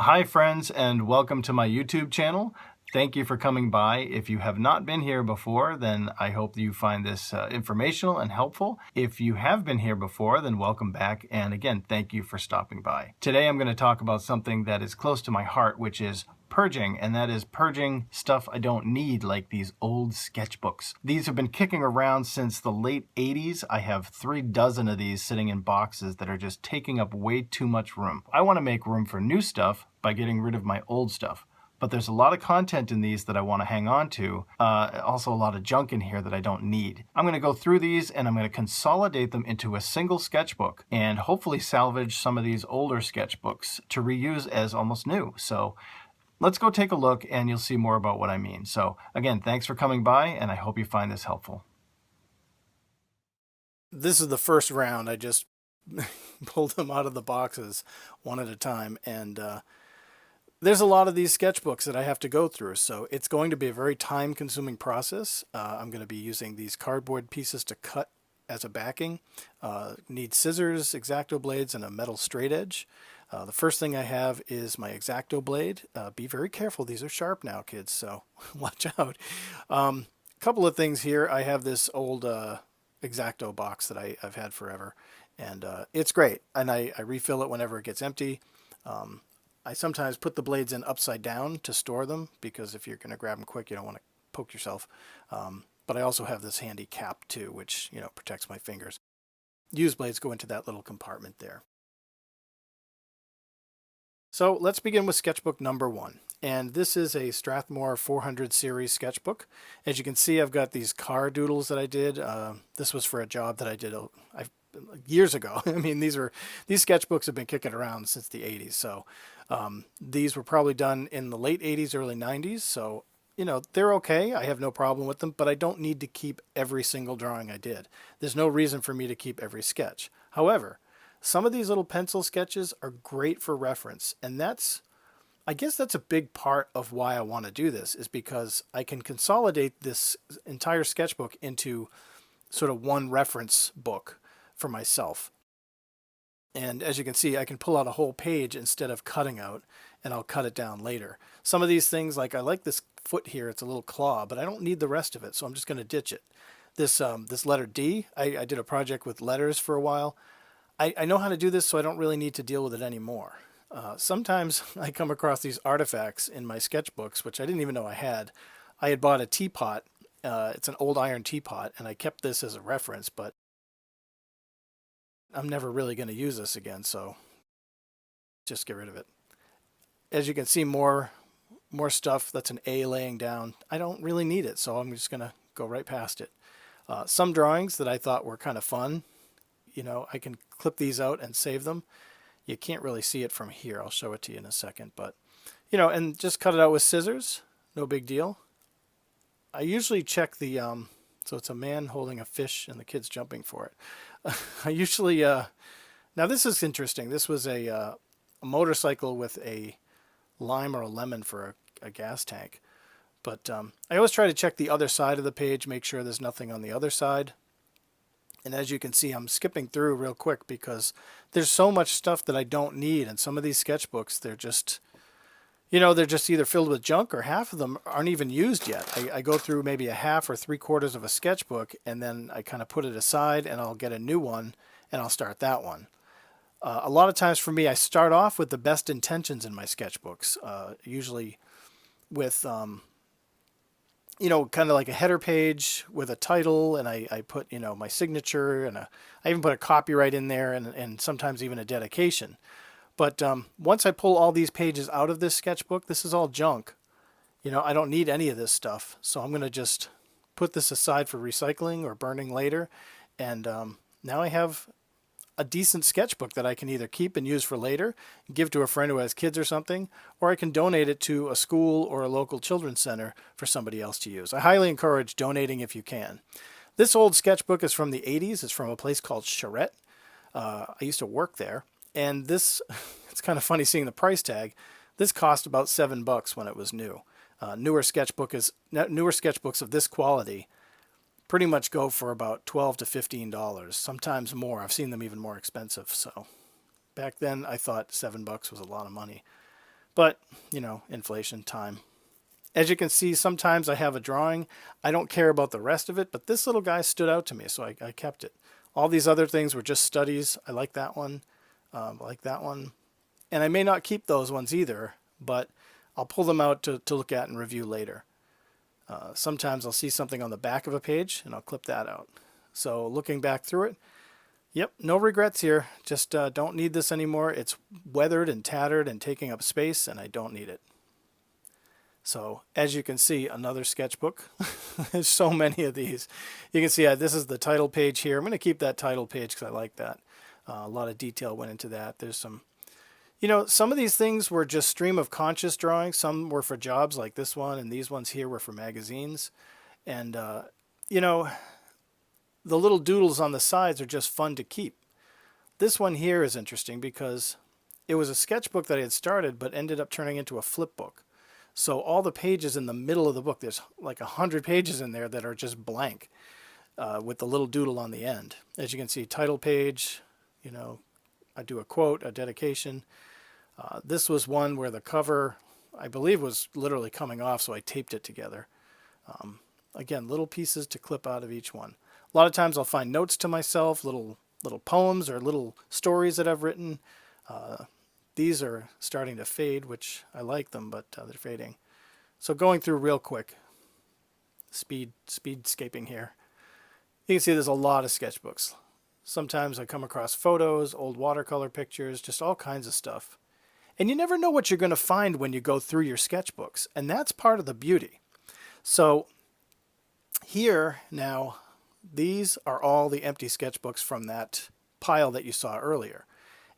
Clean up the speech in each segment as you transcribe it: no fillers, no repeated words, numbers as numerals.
Hi friends, and welcome to my YouTube channel. Thank you for coming by. If you have not been here before, then I hope you find this informational and helpful. If you have been here before, then welcome back. And again, thank you for stopping by. Today I'm going to talk about something that is close to my heart, which is purging, and that is purging stuff I don't need, like these old sketchbooks. These have been kicking around since the late 80s. I have 3 dozen of these sitting in boxes that are just taking up way too much room. I want to make room for new stuff by getting rid of my old stuff. But there's a lot of content in these that I want to hang on to. Also a lot of junk in here that I don't need. I'm going to go through these and I'm going to consolidate them into a single sketchbook and hopefully salvage some of these older sketchbooks to reuse as almost new. So let's go take a look and you'll see more about what I mean. So again, thanks for coming by and I hope you find this helpful. This is the first round. I just pulled them out of the boxes one at a time, and there's a lot of these sketchbooks that I have to go through, so it's going to be a very time-consuming process. I'm going to be using these cardboard pieces to cut as a backing. Need scissors, X-Acto blades, and a metal straight edge. The first thing I have is my X-Acto blade. Be very careful. These are sharp now, kids, so watch out. Couple of things here. I have this old X-Acto box that I've had forever, and it's great, and I refill it whenever it gets empty. I sometimes put the blades in upside down to store them, because if you're going to grab them quick, you don't want to poke yourself. But I also have this handy cap too, which protects my fingers. Used blades go into that little compartment there. So let's begin with sketchbook number 1. And this is a Strathmore 400 series sketchbook. As you can see, I've got these car doodles that I did. This was for a job that I did years ago. I mean, these sketchbooks have been kicking around since the 80s. So these were probably done in the late 80s, early 90s. So, they're okay. I have no problem with them, but I don't need to keep every single drawing I did. There's no reason for me to keep every sketch. However, some of these little pencil sketches are great for reference, and I guess that's a big part of why I want to do this, is because I can consolidate this entire sketchbook into sort of one reference book for myself. And as you can see, I can pull out a whole page instead of cutting out, and I'll cut it down later. Some of these things, like I like this foot here, it's a little claw, but I don't need the rest of it, so I'm just going to ditch it. This letter D, I did a project with letters for a while. I know how to do this, so I don't really need to deal with it anymore. Sometimes I come across these artifacts in my sketchbooks, which I didn't even know I had. I had bought a teapot. It's an old iron teapot, and I kept this as a reference, but I'm never really going to use this again, so just get rid of it. As you can see, more stuff. That's an A laying down. I don't really need it, so I'm just going to go right past it. Some drawings that I thought were kind of fun, I can clip these out and save them. You can't really see it from here. I'll show it to you in a second, but and just cut it out with scissors. No big deal. I usually check the so it's a man holding a fish and the kid's jumping for it. I usually now this is interesting. This was a motorcycle with a lime or a lemon for a gas tank. But I always try to check the other side of the page, make sure there's nothing on the other side. And as you can see, I'm skipping through real quick because there's so much stuff that I don't need. And some of these sketchbooks, they're just either filled with junk, or half of them aren't even used yet. I go through maybe a half or 3/4 of a sketchbook, and then I kind of put it aside, and I'll get a new one, and I'll start that one. A lot of times for me, I start off with the best intentions in my sketchbooks, usually with kind of like a header page with a title, and I put, my signature, and I even put a copyright in there, and sometimes even a dedication. But once I pull all these pages out of this sketchbook, this is all junk. I don't need any of this stuff, so I'm going to just put this aside for recycling or burning later, and now I have a decent sketchbook that I can either keep and use for later, give to a friend who has kids or something, or I can donate it to a school or a local children's center for somebody else to use. I highly encourage donating if you can. This old sketchbook is from the 80s. It's from a place called Charette. I used to work there, and this, it's kind of funny seeing the price tag. This cost about $7 when it was new. Newer sketchbooks of this quality pretty much go for about $12 to $15, sometimes more. I've seen them even more expensive. So back then I thought $7 was a lot of money. But, inflation, time. As you can see, sometimes I have a drawing. I don't care about the rest of it, but this little guy stood out to me, so I kept it. All these other things were just studies. I like that one. I like that one. And I may not keep those ones either, but I'll pull them out to look at and review later. Sometimes I'll see something on the back of a page, and I'll clip that out. So looking back through it, yep, no regrets here. Just don't need this anymore. It's weathered and tattered and taking up space, and I don't need it. So as you can see, another sketchbook. There's so many of these. You can see this is the title page here. I'm going to keep that title page because I like that. A lot of detail went into that. There's some, some of these things were just stream of conscious drawings. Some were for jobs like this one, and these ones here were for magazines. And, the little doodles on the sides are just fun to keep. This one here is interesting because it was a sketchbook that I had started but ended up turning into a flip book. So all the pages in the middle of the book, there's like 100 pages in there that are just blank with the little doodle on the end. As you can see, title page, I do a quote, a dedication. This was one where the cover, I believe, was literally coming off, so I taped it together. Again, little pieces to clip out of each one. A lot of times I'll find notes to myself, little poems or little stories that I've written. These are starting to fade, which I like them, but they're fading. So going through real quick, speedscaping here. You can see there's a lot of sketchbooks. Sometimes I come across photos, old watercolor pictures, just all kinds of stuff. And you never know what you're going to find when you go through your sketchbooks, and that's part of the beauty. So here now, these are all the empty sketchbooks from that pile that you saw earlier,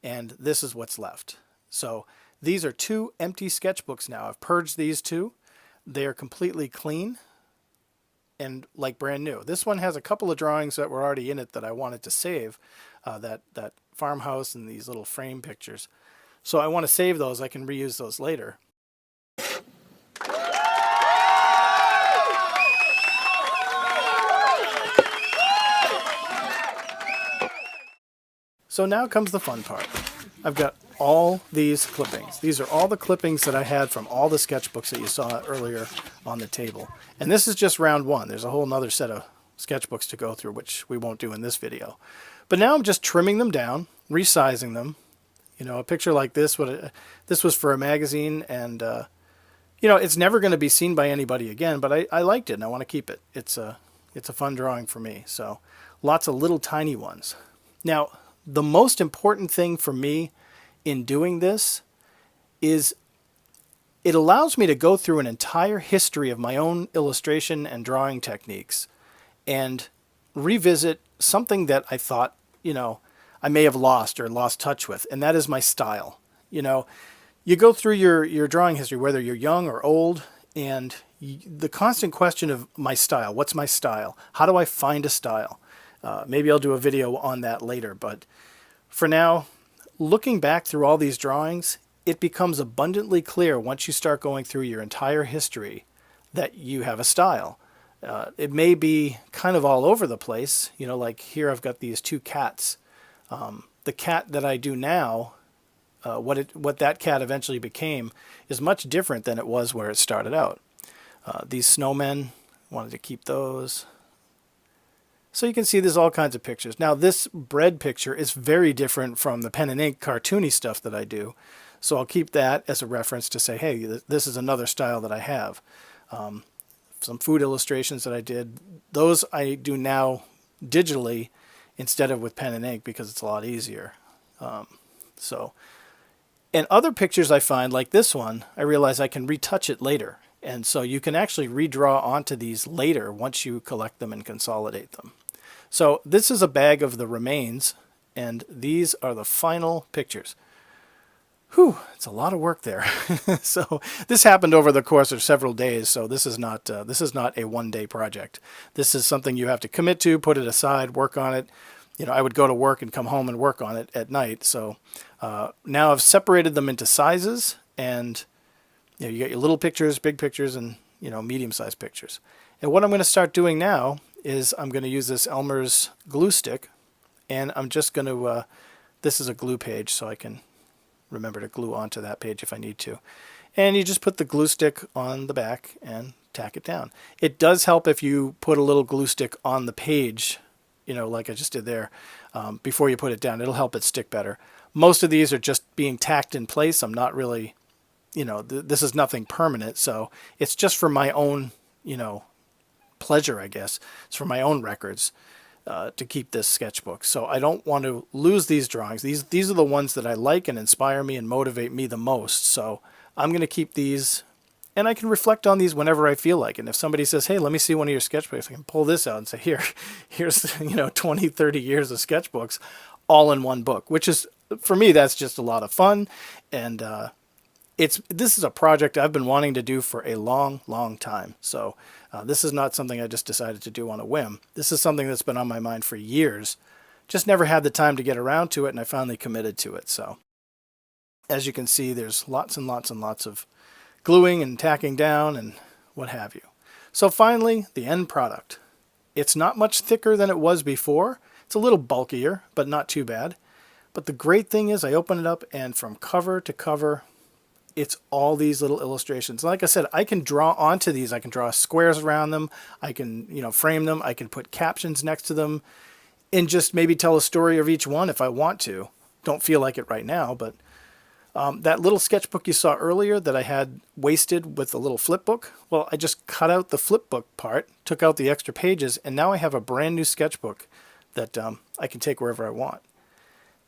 and this is what's left. So these are 2 empty sketchbooks now. I've purged these 2. They are completely clean and like brand new. This one has a couple of drawings that were already in it that I wanted to save, that farmhouse and these little frame pictures. So I want to save those. I can reuse those later. So now comes the fun part. I've got all these clippings. These are all the clippings that I had from all the sketchbooks that you saw earlier on the table. And this is just round 1. There's a whole nother set of sketchbooks to go through, which we won't do in this video. But now I'm just trimming them down, resizing them. A picture like this, this was for a magazine, and it's never going to be seen by anybody again, but I liked it and I want to keep it. It's a fun drawing for me. So lots of little tiny ones. Now, the most important thing for me in doing this is it allows me to go through an entire history of my own illustration and drawing techniques and revisit something that I thought, I may have lost or lost touch with, and that is my style. You go through your drawing history, whether you're young or old, and the constant question of my style. What's my style? How do I find a style? Maybe I'll do a video on that later, but for now, looking back through all these drawings, it becomes abundantly clear once you start going through your entire history that you have a style. It may be kind of all over the place. Like here I've got these 2 cats. The cat that I do now, what that cat eventually became is much different than it was where it started out. These snowmen, wanted to keep those. So you can see there's all kinds of pictures. Now this bread picture is very different from the pen and ink cartoony stuff that I do. So I'll keep that as a reference to say, hey, this is another style that I have. Some food illustrations that I did, those I do now digitally instead of with pen and ink because it's a lot easier. And other pictures I find, like this one, I realize I can retouch it later. And so you can actually redraw onto these later once you collect them and consolidate them. So this is a bag of the remains, and these are the final pictures. Whew, it's a lot of work there. So this happened over the course of several days, so this is not a one-day project. This is something you have to commit to, put it aside, work on it. I would go to work and come home and work on it at night. So now I've separated them into sizes, and you got your little pictures, big pictures, and medium-sized pictures. And what I'm going to start doing now is I'm going to use this Elmer's glue stick, and I'm just going to, this is a glue page, so I can remember to glue onto that page if I need to. And you just put the glue stick on the back and tack it down. It does help if you put a little glue stick on the page, like I just did there, before you put it down. It'll help it stick better. Most of these are just being tacked in place. I'm not really, this is nothing permanent, so it's just for my own, pleasure, I guess. It's for my own records. To keep this sketchbook. So I don't want to lose these drawings. These are the ones that I like and inspire me and motivate me the most. So I'm going to keep these, and I can reflect on these whenever I feel like. And if somebody says, hey, let me see one of your sketchbooks, I can pull this out and say, here's 20, 30 years of sketchbooks all in one book, which is, for me, that's just a lot of fun. And this is a project I've been wanting to do for a long, long time. So this is not something I just decided to do on a whim. This is something that's been on my mind for years. Just never had the time to get around to it, and I finally committed to it. So as you can see, there's lots and lots and lots of gluing and tacking down and what have you. So finally, the end product. It's not much thicker than it was before. It's a little bulkier, but not too bad. But the great thing is I open it up, and from cover to cover, it's all these little illustrations. Like I said, I can draw onto these. I can draw squares around them. I can, frame them. I can put captions next to them and just maybe tell a story of each one if I want to. Don't feel like it right now, but that little sketchbook you saw earlier that I had wasted with the little flip book, well, I just cut out the flip book part, took out the extra pages, and now I have a brand new sketchbook that I can take wherever I want.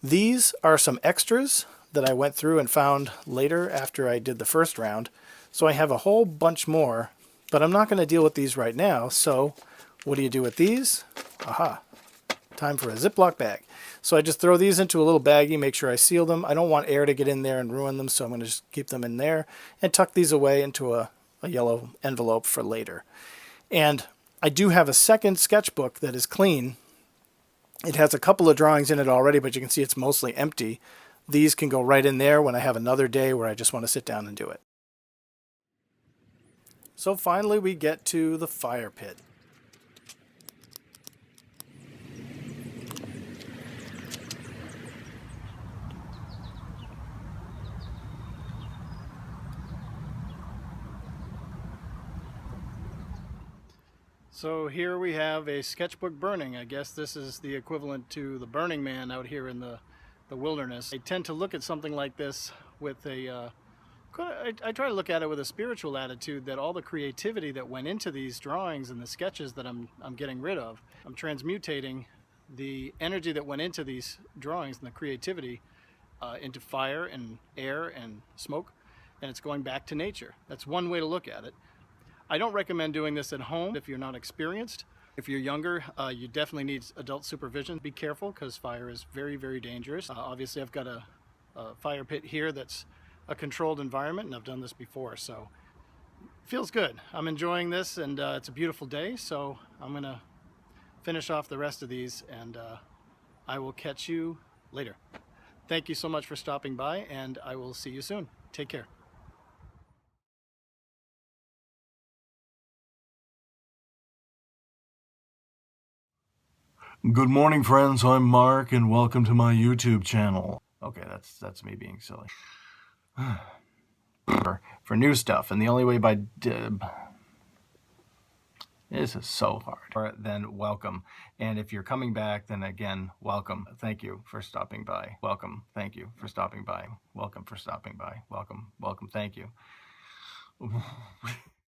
These are some extras that I went through and found later after I did the first round. So I have a whole bunch more, but I'm not going to deal with these right now. So what do you do with these? Aha, time for a Ziploc bag. So I just throw these into a little baggie, make sure I seal them. I don't want air to get in there and ruin them, so I'm going to just keep them in there and tuck these away into a yellow envelope for later. And I do have a second sketchbook that is clean. It has a couple of drawings in it already, but you can see it's mostly empty. These can go right in there when I have another day where I just want to sit down and do it. So finally we get to the fire pit. So here we have a sketchbook burning. I guess this is the equivalent to the Burning Man out here in the wilderness. I tend to look at something like this with I try to look at it with a spiritual attitude, that all the creativity that went into these drawings and the sketches that I'm getting rid of, I'm transmutating the energy that went into these drawings and the creativity into fire and air and smoke, and it's going back to nature. That's one way to look at it. I don't recommend doing this at home if you're not experienced. If you're younger, you definitely need adult supervision. Be careful, because fire is very, very dangerous. Obviously, I've got a fire pit here that's a controlled environment, and I've done this before, so feels good. I'm enjoying this, and it's a beautiful day, so I'm going to finish off the rest of these, and I will catch you later. Thank you so much for stopping by, and I will see you soon. Take care. Good morning, friends. I'm Mark, and welcome to my YouTube channel. Okay, that's me being silly. For new stuff, and the only way by this is so hard. Then welcome, and if you're coming back, then again, welcome. Thank you for stopping by. Welcome. Thank you for stopping by. Welcome for stopping by. Welcome. Welcome. Thank you.